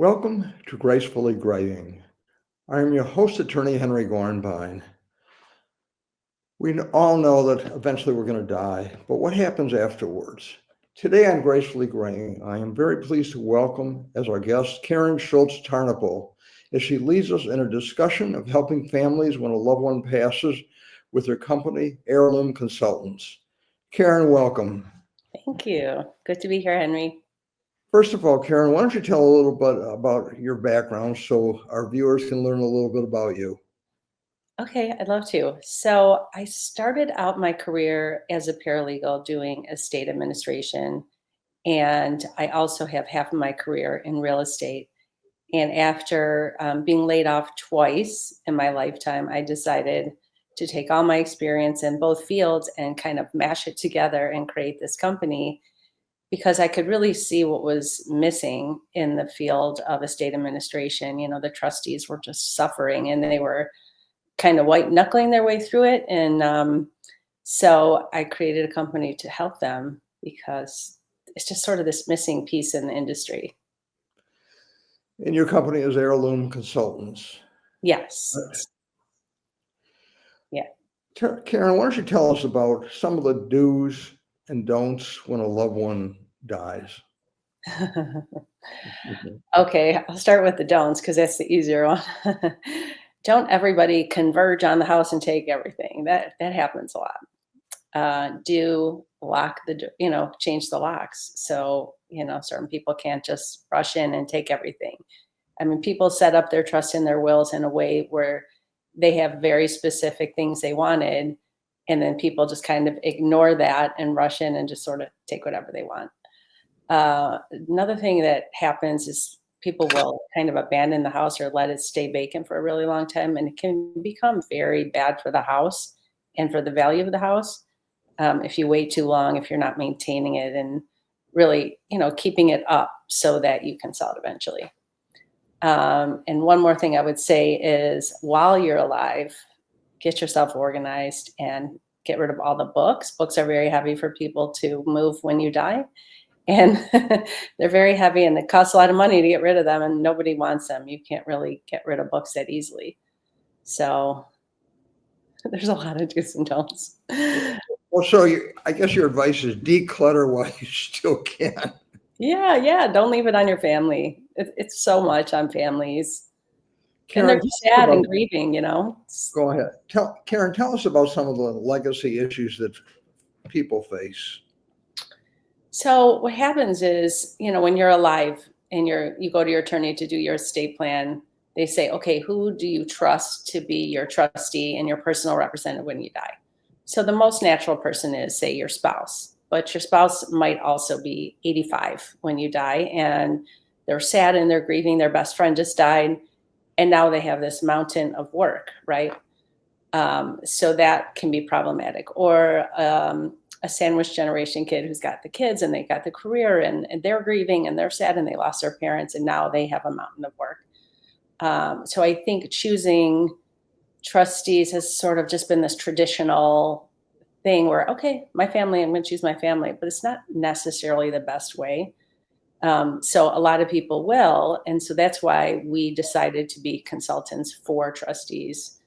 Welcome to Gracefully Grading. I am your host, Attorney Henry Gornbein. We all know that eventually we're going to die, but what happens afterwards? Today on Gracefully Grading, I am very pleased to welcome as our guest Karen Schultz-Tarnopol as she leads us in a discussion of helping families when a loved one passes with her company, Heirloom Consultants. Karen, welcome. Thank you. Good to be here, Henry. First of all, Karen, why don't you tell a little bit about your background so our viewers can learn a little bit about you? Okay, I'd love to. So I started out my career as a paralegal doing estate administration, and I also have half of my career in real estate. And after being laid off twice in my lifetime, I decided to take all my experience in both fields and kind of mash it together and create this company because I could really see what was missing in the field of estate administration. You know, the trustees were just suffering and they were kind of white knuckling their way through it. And so I created a company to help them because it's just sort of this missing piece in the industry. And your company is Heirloom Consultants. Yes. Yeah. Karen, why don't you tell us about some of the do's and don'ts when a loved one dies? Okay, I'll start with the don'ts because that's the easier one. Don't everybody converge on the house and take everything. That happens a lot. Do lock change the locks. So, certain people can't just rush in and take everything. I mean, people set up their trust in their wills in a way where they have very specific things they wanted, and then people just kind of ignore that and rush in and just sort of take whatever they want. Another thing that happens is people will kind of abandon the house or let it stay vacant for a really long time, and it can become very bad for the house and for the value of the house if you wait too long, if you're not maintaining it and really, keeping it up so that you can sell it eventually. And one more thing I would say is while you're alive, get yourself organized and get rid of all the books. Books are very heavy for people to move when you die. And they're very heavy and it costs a lot of money to get rid of them and nobody wants them. You can't really get rid of books that easily. So there's a lot of do's and don'ts. Well, so I guess your advice is declutter while you still can. Yeah. Don't leave it on your family. It's so much on families. And Karen, they're sad and grieving, go ahead. Karen, tell us about some of the legacy issues that people face. So what happens is, when you're alive and you go to your attorney to do your estate plan, they say, okay, who do you trust to be your trustee and your personal representative when you die? So the most natural person is, say, your spouse, but your spouse might also be 85 when you die and they're sad and they're grieving. Their best friend just died and now they have this mountain of work, right? So that can be problematic. Or a sandwich generation kid who's got the kids and they got the career and they're grieving and they're sad and they lost their parents and now they have a mountain of work. So I think choosing trustees has sort of just been this traditional thing where, okay, my family, I'm going to choose my family, but it's not necessarily the best way. So a lot of people will. And so that's why we decided to be consultants for trustees,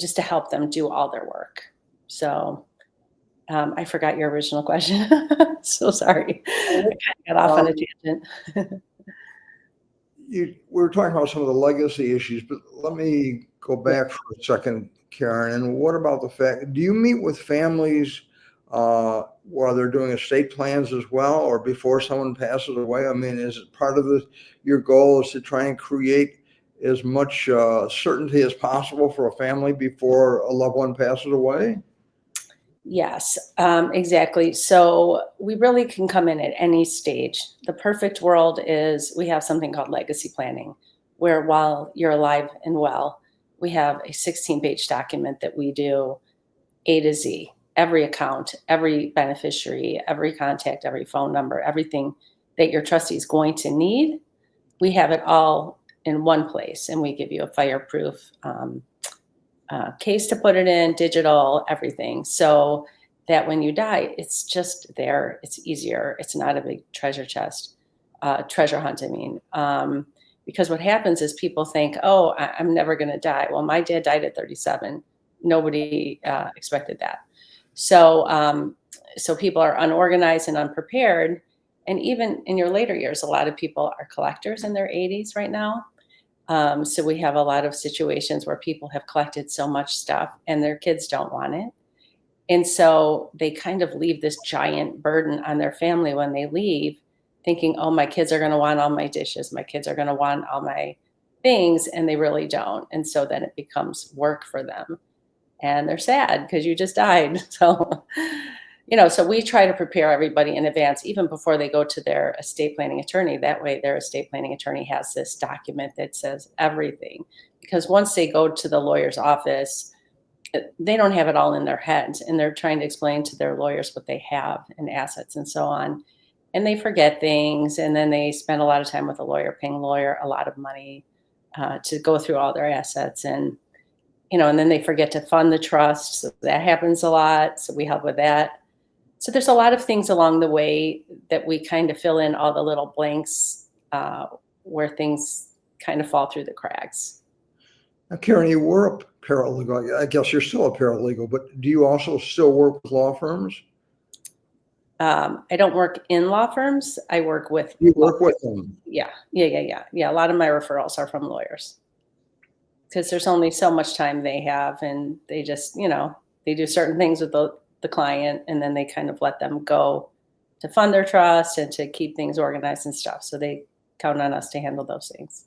just to help them do all their work. So I forgot your original question. So sorry. I got off on a tangent. We were talking about some of the legacy issues, but let me go back for a second, Karen. And what about the fact, do you meet with families while they're doing estate plans as well, or before someone passes away? I mean, is it part of your goal is to try and create as much certainty as possible for a family before a loved one passes away? Yes, exactly. So we really can come in at any stage. The perfect world is we have something called legacy planning, where while you're alive and well, we have a 16-page document that we do A to Z, every account, every beneficiary, every contact, every phone number, everything that your trustee is going to need. We have it all in one place, and we give you a fireproof case to put it in, digital, everything. So that when you die, it's just there. It's easier. It's not a big treasure hunt, I mean. Because what happens is people think, oh, I'm never going to die. Well, my dad died at 37. Nobody expected that. So people are unorganized and unprepared. And even in your later years, a lot of people are collectors in their 80s right now. So we have a lot of situations where people have collected so much stuff and their kids don't want it. And so they kind of leave this giant burden on their family when they leave, thinking, oh, my kids are going to want all my dishes. My kids are going to want all my things. And they really don't. And so then it becomes work for them. And they're sad because you just died. So, so we try to prepare everybody in advance, even before they go to their estate planning attorney. That way their estate planning attorney has this document that says everything. Because once they go to the lawyer's office, they don't have it all in their heads, and they're trying to explain to their lawyers what they have and assets and so on. And they forget things, and then they spend a lot of time with a lawyer, paying a lawyer a lot of money to go through all their assets. And then they forget to fund the trust. So that happens a lot. So we help with that. So there's a lot of things along the way that we kind of fill in all the little blanks where things kind of fall through the cracks. Now, Karen, you were a paralegal. I guess you're still a paralegal, but do you also still work with law firms? I don't work in law firms. I work with. You work with them? Yeah. A lot of my referrals are from lawyers because there's only so much time they have, and they just, they do certain things with the client, and then they kind of let them go to fund their trust and to keep things organized and stuff. So they count on us to handle those things.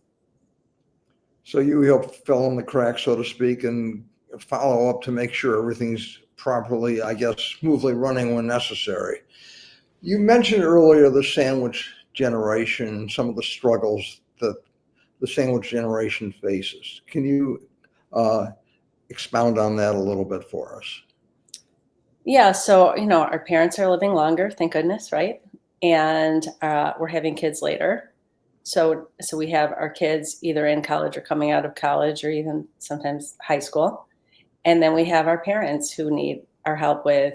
So you help fill in the cracks, so to speak, and follow up to make sure everything's properly, I guess, smoothly running when necessary. You mentioned earlier the sandwich generation, some of the struggles that the sandwich generation faces. Can you expound on that a little bit for us? Yeah, so our parents are living longer, thank goodness, right? And we're having kids later. So we have our kids either in college or coming out of college, or even sometimes high school. And then we have our parents who need our help with,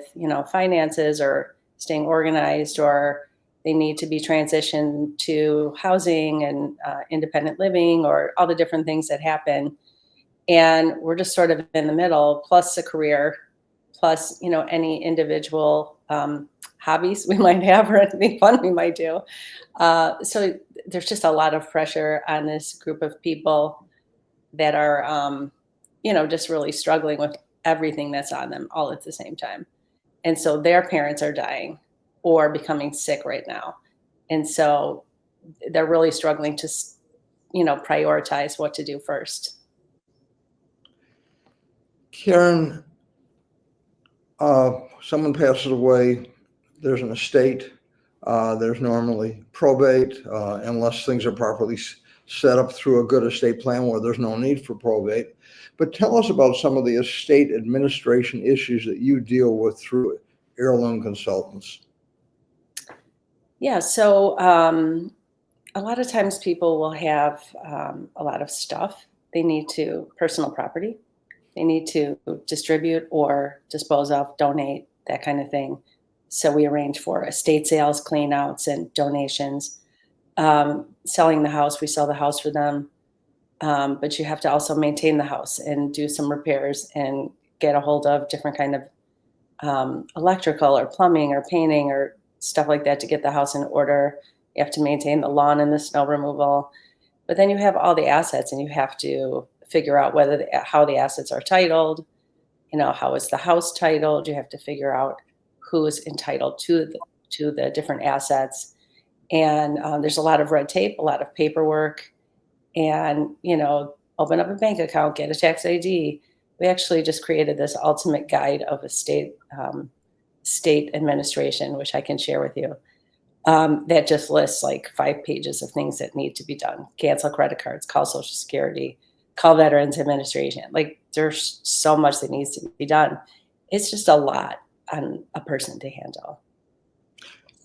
finances or staying organized, or they need to be transitioned to housing and independent living, or all the different things that happen. And we're just sort of in the middle, plus a career, plus, any individual hobbies we might have or anything fun we might do. So there's just a lot of pressure on this group of people that are, just really struggling with everything that's on them all at the same time. And so their parents are dying or becoming sick right now. And so they're really struggling to, prioritize what to do first. Karen, someone passes away, there's an estate, there's normally probate, unless things are properly set up through a good estate plan where there's no need for probate. But tell us about some of the estate administration issues that you deal with through Heirloom Consultants. Yeah, so a lot of times people will have a lot of stuff. They need to, personal property, they need to distribute or dispose of, donate, that kind of thing. So we arrange for estate sales, clean outs, and donations. Selling the house, we sell the house for them. But you have to also maintain the house and do some repairs and get a hold of different kind of electrical or plumbing or painting or stuff like that to get the house in order. You have to maintain the lawn and the snow removal. But then you have all the assets, and you have to figure out how the assets are titled. How is the house titled? You have to figure out who is entitled to the different assets. And there's a lot of red tape, a lot of paperwork, and, open up a bank account, get a tax ID. We actually just created this ultimate guide of estate state administration, which I can share with you. That just lists like 5 pages of things that need to be done. Cancel credit cards, call Social Security, call Veterans Administration. Like, there's so much that needs to be done. It's just a lot on a person to handle.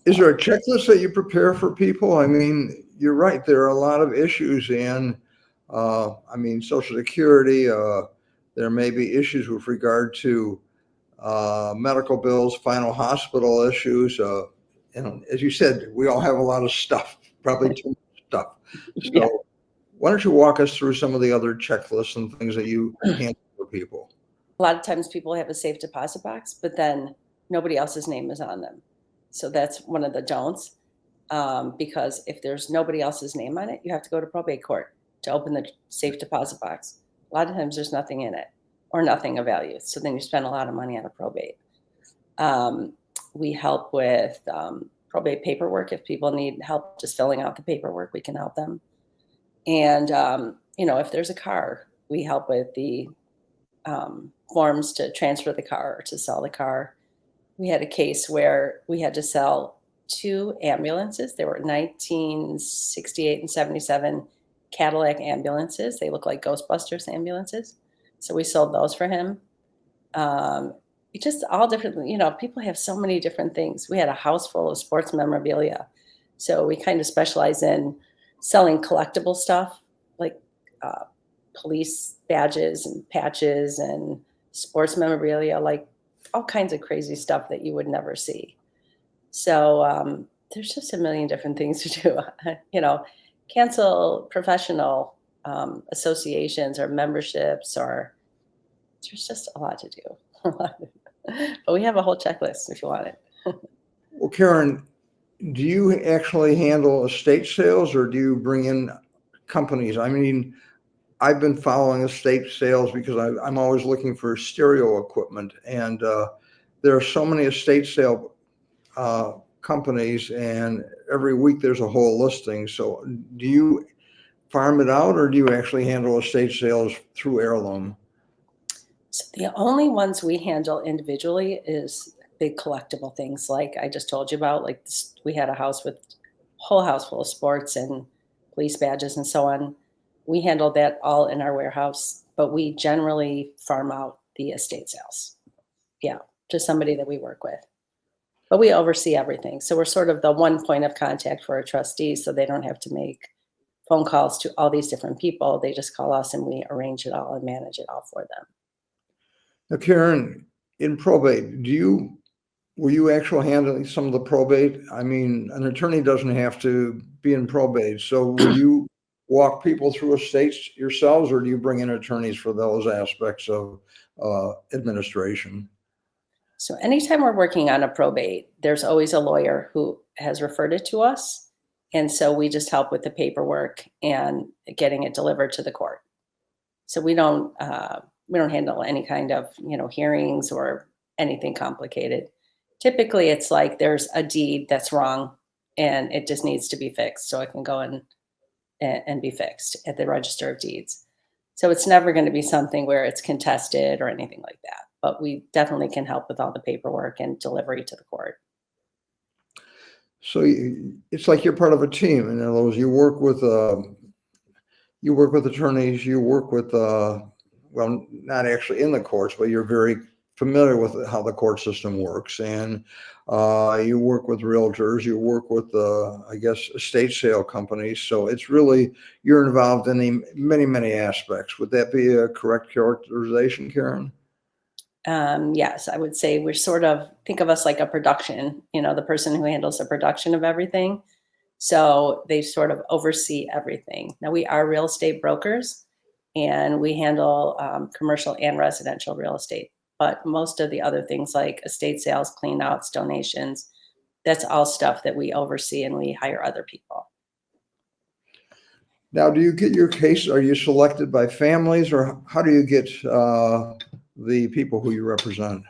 Is there a checklist that you prepare for people? I mean, you're right. There are a lot of issues in, Social Security. There may be issues with regard to medical bills, final hospital issues. As you said, we all have a lot of stuff, probably too much stuff. So Why don't you walk us through some of the other checklists and things that you handle for people? A lot of times people have a safe deposit box, but then nobody else's name is on them. So that's one of the don'ts. Because if there's nobody else's name on it, you have to go to probate court to open the safe deposit box. A lot of times there's nothing in it or nothing of value. So then you spend a lot of money on a probate. We help with probate paperwork. If people need help just filling out the paperwork, we can help them. And, if there's a car, we help with the forms to transfer the car or to sell the car. We had a case where we had to sell 2 ambulances. They were 1968 and 77 Cadillac ambulances. They look like Ghostbusters ambulances. So we sold those for him. It just all different, people have so many different things. We had a house full of sports memorabilia. So we kind of specialize in selling collectible stuff like police badges and patches and sports memorabilia, like all kinds of crazy stuff that you would never see. So there's just a million different things to do. Cancel professional associations or memberships, or there's just a lot to do. But we have a whole checklist if you want it. Well, Karen, do you actually handle estate sales or do you bring in companies? I mean, I've been following estate sales because I'm always looking for stereo equipment, and there are so many estate sale companies, and every week there's a whole listing. So do you farm it out or do you actually handle estate sales through Heirloom? So the only ones we handle individually is big collectible things like I just told you about. Like we had a whole house full of sports and police badges and so on. We handle that all in our warehouse, but we generally farm out the estate sales. Yeah, to somebody that we work with. But we oversee everything. So we're sort of the one point of contact for our trustees, so they don't have to make phone calls to all these different people. They just call us and we arrange it all and manage it all for them. Now, Karen, in probate, were you actually handling some of the probate? I mean, an attorney doesn't have to be in probate. So will you walk people through estates yourselves, or do you bring in attorneys for those aspects of administration? So anytime we're working on a probate, there's always a lawyer who has referred it to us. And so we just help with the paperwork and getting it delivered to the court. So we don't handle any kind of, hearings or anything complicated. Typically it's like there's a deed that's wrong and it just needs to be fixed. So it can go in and be fixed at the Register of Deeds. So it's never going to be something where it's contested or anything like that. But we definitely can help with all the paperwork and delivery to the court. So it's like you're part of a team. In other words, you work with attorneys, you work with, well, not actually in the courts, but you're very familiar with how the court system works. And you work with realtors, you work with, I guess, estate sale companies. So it's really, you're involved in many, many aspects. Would that be a correct characterization, Karen? Yes, I would say we're sort of, think of us like a production, the person who handles the production of everything. So they sort of oversee everything. Now we are real estate brokers and we handle commercial and residential real estate. But most of the other things like estate sales, clean outs, donations, that's all stuff that we oversee and we hire other people. Now, do you get your case? Are you selected by families, or how do you get the people who you represent?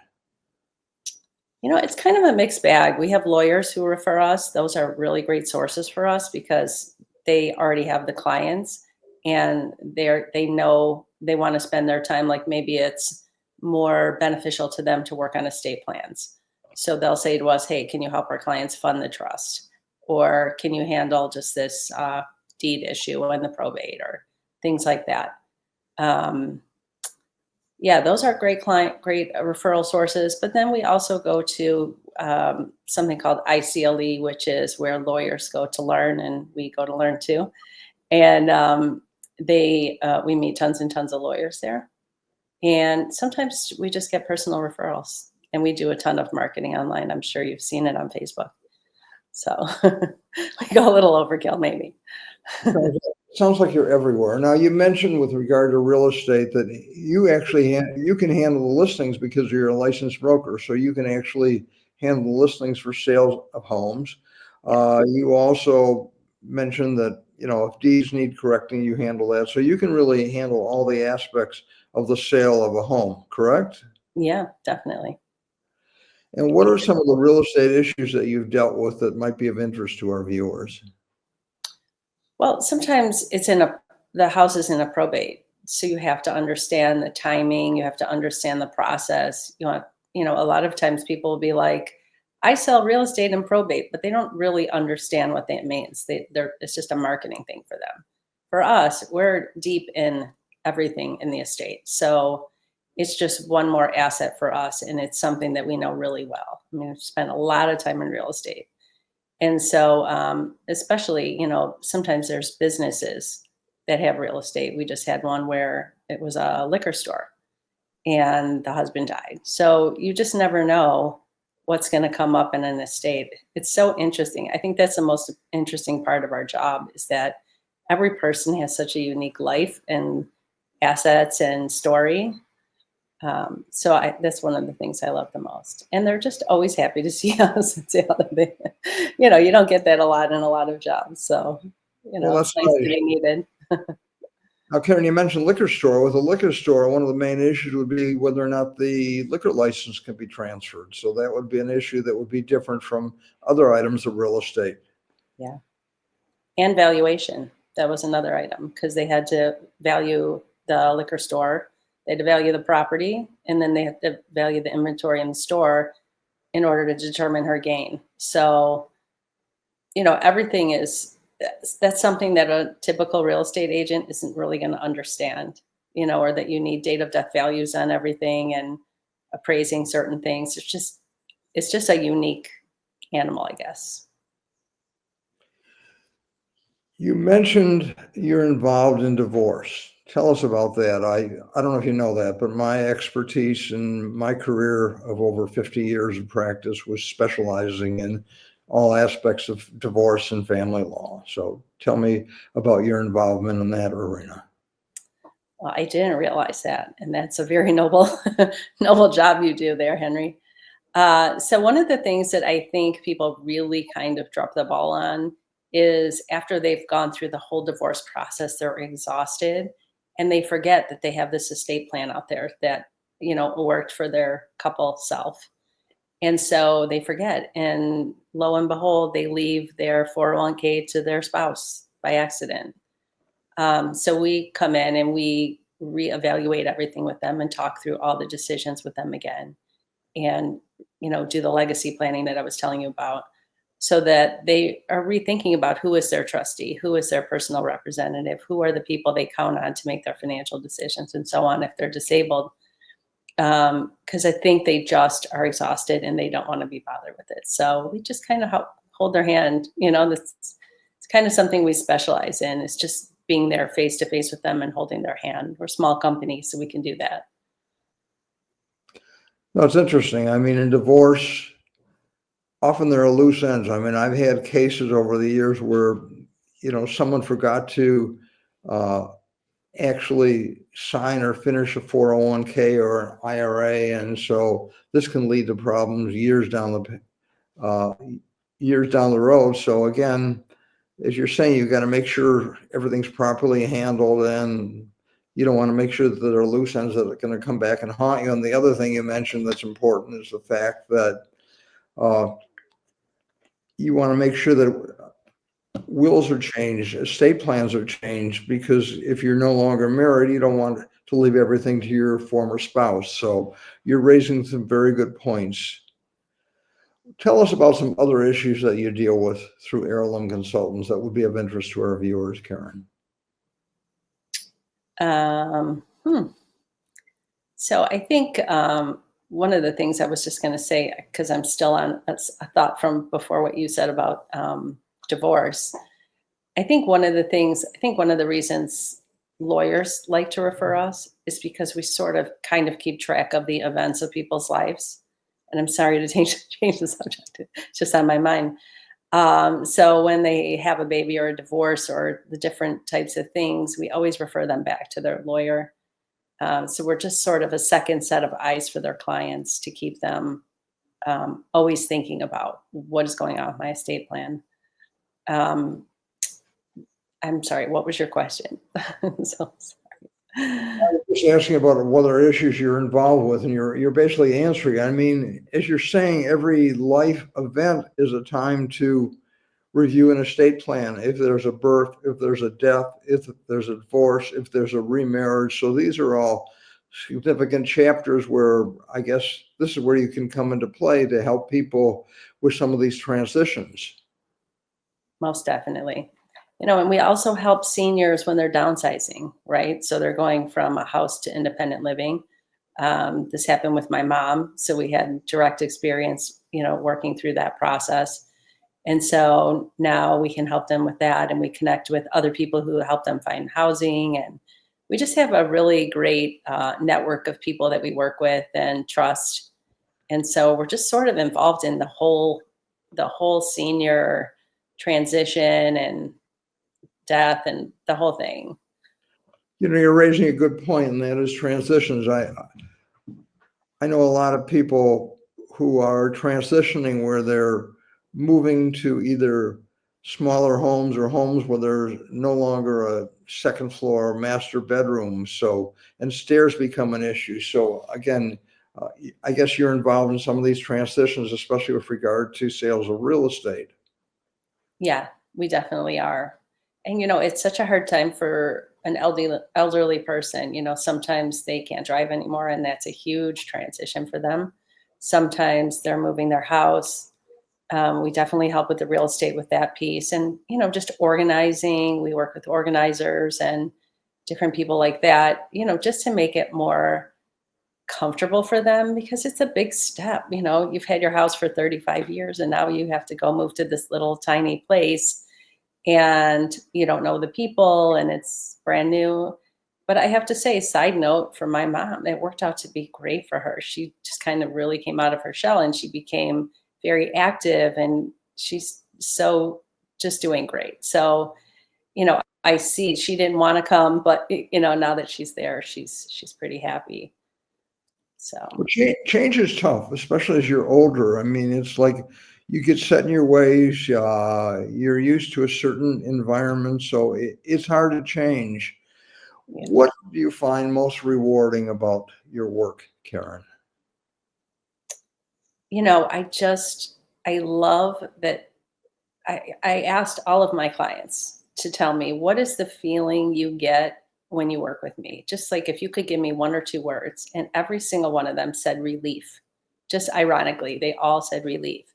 It's kind of a mixed bag. We have lawyers who refer us. Those are really great sources for us because they already have the clients and they know they want to spend their time. Like maybe it's more beneficial to them to work on estate plans. So they'll say to us, hey, can you help our clients fund the trust? Or can you handle just this deed issue and the probate or things like that? Yeah, those are great referral sources. But then we also go to something called ICLE, which is where lawyers go to learn, and we go to learn too. And we meet tons and tons of lawyers there. And sometimes we just get personal referrals, and we do a ton of marketing online. I'm sure you've seen it on Facebook. So we go a little overkill, maybe. Sounds like you're everywhere. Now, you mentioned with regard to real estate that you actually you can handle the listings because you're a licensed broker, so you can actually handle the listings for sales of homes. You also mentioned that, if deeds need correcting, you handle that. So you can really handle all the aspects of the sale of a home, correct? Yeah, definitely. And what are some of the real estate issues that you've dealt with that might be of interest to our viewers? Well, sometimes the house is in a probate. So you have to understand the timing, you have to understand the process. A lot of times people will be like, I sell real estate in probate, but they don't really understand what that means. It's just a marketing thing for them. For us, we're deep in everything in the estate. So it's just one more asset for us. And it's something that we know really well. I mean, I've spent a lot of time in real estate. And so, especially, sometimes there's businesses that have real estate. We just had one where it was a liquor store and the husband died. So you just never know what's going to come up in an estate. It's so interesting. I think that's the most interesting part of our job is that every person has such a unique life and assets and story. That's one of the things I love the most. And they're just always happy to see us. You don't get that a lot in a lot of jobs. So, Well, it's that's nice to right. be needed. Now, Karen, you mentioned liquor store. With a liquor store, one of the main issues would be whether or not the liquor license can be transferred. So that would be an issue that would be different from other items of real estate. Yeah. And valuation. That was another item because they had to value the liquor store. They had to value the property and then they had to value the inventory in the store in order to determine her gain. So, everything that's something that a typical real estate agent isn't really going to understand, or that you need date of death values on everything and appraising certain things. It's just a unique animal, I guess. You mentioned you're involved in divorce. Tell us about that. I don't know if you know that, but my expertise in my career of over 50 years of practice was specializing in all aspects of divorce and family law. So tell me about your involvement in that arena. Well, I didn't realize that, and that's a very noble, noble job you do there, Henry. So one of the things that I think people really kind of drop the ball on is after they've gone through the whole divorce process, they're exhausted, and they forget that they have this estate plan out there that worked for their couple self, and so they forget, and lo and behold, they leave their 401k to their spouse by accident. So we come in and we reevaluate everything with them and talk through all the decisions with them again and do the legacy planning that I was telling you about so that they are rethinking about who is their trustee, who is their personal representative, who are the people they count on to make their financial decisions and so on if they're disabled. Because I think they just are exhausted and they don't want to be bothered with it. So we just kind of help hold their hand. It's kind of something we specialize in. It's just being there face to face with them and holding their hand. We're a small company, so we can do that. No, it's interesting. I mean, in divorce, often there are loose ends. I mean, I've had cases over the years where, someone forgot to uh, actually sign or finish a 401k or an IRA, and so this can lead to problems uh, years down the road. So again, as you're saying, you've got to make sure everything's properly handled, and you don't want to make sure that there are loose ends that are going to come back and haunt you. And the other thing you mentioned that's important is the fact that uh, you want to make sure that wills are changed, estate plans are changed, because if you're no longer married, you don't want to leave everything to your former spouse. So you're raising some very good points. Tell us about some other issues that you deal with through Heirloom Consultants that would be of interest to our viewers, Karen. Um, hmm. So I think one of the things I was just going to say, because I'm still on a thought from before what you said about divorce. I think one of the reasons lawyers like to refer us is because we sort of kind of keep track of the events of people's lives. And I'm sorry to change the subject. It's just on my mind. So when they have a baby or a divorce or the different types of things, we always refer them back to their lawyer. So we're just sort of a second set of eyes for their clients to keep them always thinking about what is going on with my estate plan. Um, I'm sorry, what was your question? So sorry. Just asking about what other issues you're involved with, and you're basically answering. I mean, as you're saying, every life event is a time to review an estate plan. If there's a birth, if there's a death, if there's a divorce, if there's a remarriage. So these are all significant chapters where I guess this is where you can come into play to help people with some of these transitions. Most definitely. And we also help seniors when they're downsizing, right? So they're going from a house to independent living. This happened with my mom. So we had direct experience, working through that process. And so now we can help them with that, and we connect with other people who help them find housing. And we just have a really great network of people that we work with and trust. And so we're just sort of involved in the whole senior transition and death and the whole thing. You're raising a good point, and that is transitions. I know a lot of people who are transitioning where they're moving to either smaller homes or homes where there's no longer a second floor master bedroom. So, and stairs become an issue. So again, I guess you're involved in some of these transitions, especially with regard to sales of real estate. Yeah, we definitely are. And it's such a hard time for an elderly person. Sometimes they can't drive anymore, and that's a huge transition for them. Sometimes they're moving their house. We definitely help with the real estate with that piece, and just organizing. We work with organizers and different people like that. Just to make it more comfortable for them, because it's a big step. You've had your house for 35 years, and now you have to go move to this little tiny place, and you don't know the people, and it's brand new. But I have to say, side note, for my mom, it worked out to be great for her. She just kind of really came out of her shell, and she became very active, and she's so just doing great. So, I see she didn't want to come, but now that she's there, she's pretty happy. So Well, change is tough, especially as you're older. I mean, it's like you get set in your ways. You're used to a certain environment, so it's hard to change. yeah. What do you find most rewarding about your work, Karen? I love that I asked all of my clients to tell me, what is the feeling you get when you work with me? Just like if you could give me one or two words, and every single one of them said relief. Just ironically, they all said relief.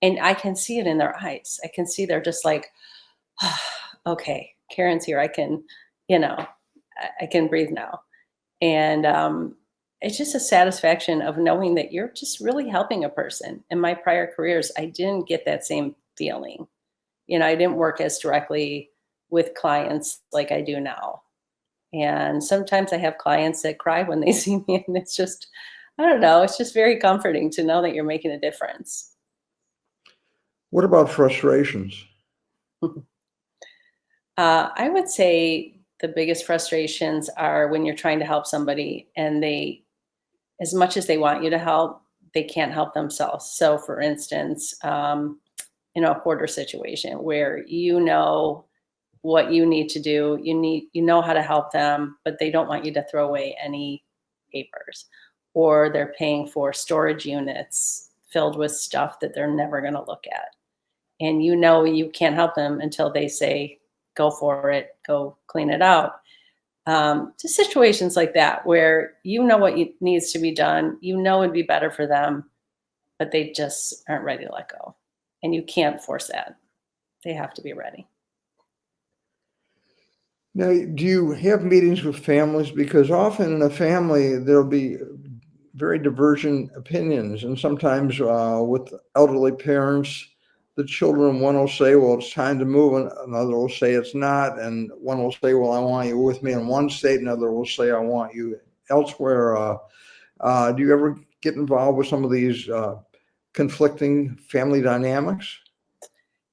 And I can see it in their eyes. I can see they're just like, okay, Karen's here. I can, I can breathe now. And it's just a satisfaction of knowing that you're just really helping a person. In my prior careers, I didn't get that same feeling. I didn't work as directly with clients like I do now. And sometimes I have clients that cry when they see me, and it's just, I don't know, it's just very comforting to know that you're making a difference. What about frustrations? I would say the biggest frustrations are when you're trying to help somebody and they, as much as they want you to help, they can't help themselves. So, for instance, a quarter situation where what you need to do, you know how to help them, but they don't want you to throw away any papers, or they're paying for storage units filled with stuff that they're never going to look at. And you can't help them until they say, go for it, go clean it out. Just situations like that where what needs to be done, it'd be better for them, but they just aren't ready to let go. And you can't force that. They have to be ready. Now, do you have meetings with families? Because often in a family, there'll be very divergent opinions. And sometimes with elderly parents, the children, one will say, well, it's time to move, and another will say it's not. And one will say, well, I want you with me in one state. Another will say, I want you elsewhere. Do you ever get involved with some of these conflicting family dynamics?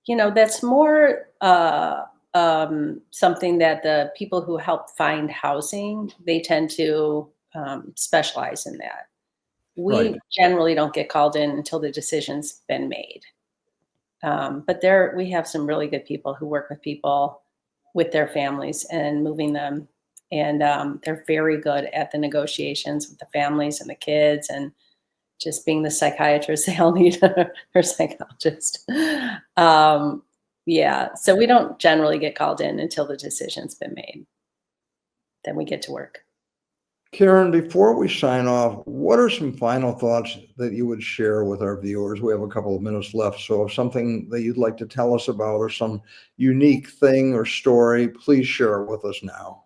That's more something that the people who help find housing, they tend to specialize in that. Right. We generally don't get called in until the decision's been made. But there, we have some really good people who work with people with their families and moving them. And they're very good at the negotiations with the families and the kids and just being the psychiatrist they all need or psychologist. Um, yeah, so we don't generally get called in until the decision's been made. Then we get to work. Karen, before we sign off, what are some final thoughts that you would share with our viewers? We have a couple of minutes left, so if something that you'd like to tell us about or some unique thing or story, please share it with us now.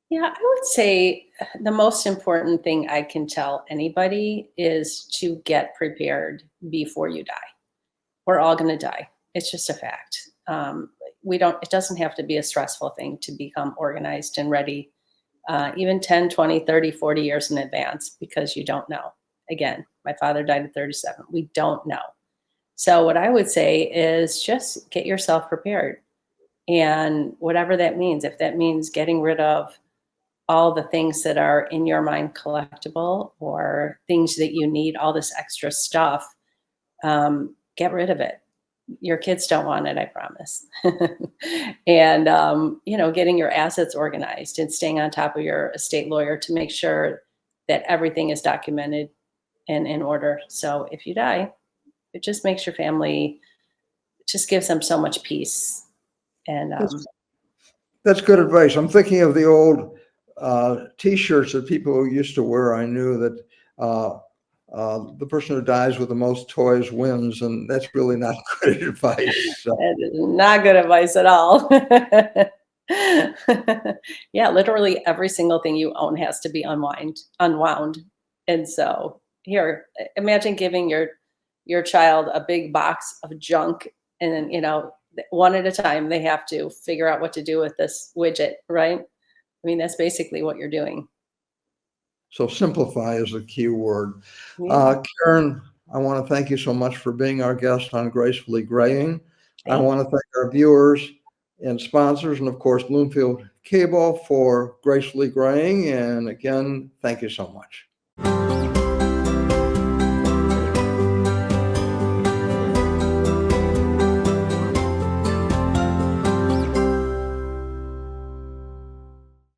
Yeah, I would say the most important thing I can tell anybody is to get prepared before you die. We're all going to die. It's just a fact. We don't, it doesn't have to be a stressful thing to become organized and ready, even 10, 20, 30, 40 years in advance, because you don't know. Again, my father died at 37. We don't know. So what I would say is just get yourself prepared. And whatever that means, if that means getting rid of all the things that are in your mind collectible or things that you need, all this extra stuff, get rid of it. Your kids don't want it, I promise. And, getting your assets organized and staying on top of your estate lawyer to make sure that everything is documented and in order. So if you die, it just makes your family, it just gives them so much peace. And That's good advice. I'm thinking of the old T-shirts that people used to wear. I knew that the person who dies with the most toys wins, and that's really not good advice. So, That is not good advice at all. Yeah, literally every single thing you own has to be unwound. And so here, imagine giving your child a big box of junk and then, one at a time, they have to figure out what to do with this widget, right? I mean, that's basically what you're doing. so simplify is the key word. Yeah, Karen, I want to thank you so much for being our guest on Gracefully Graying. I thank want to thank our viewers and sponsors, and of course, Bloomfield Cable for Gracefully Graying. And again, thank you so much.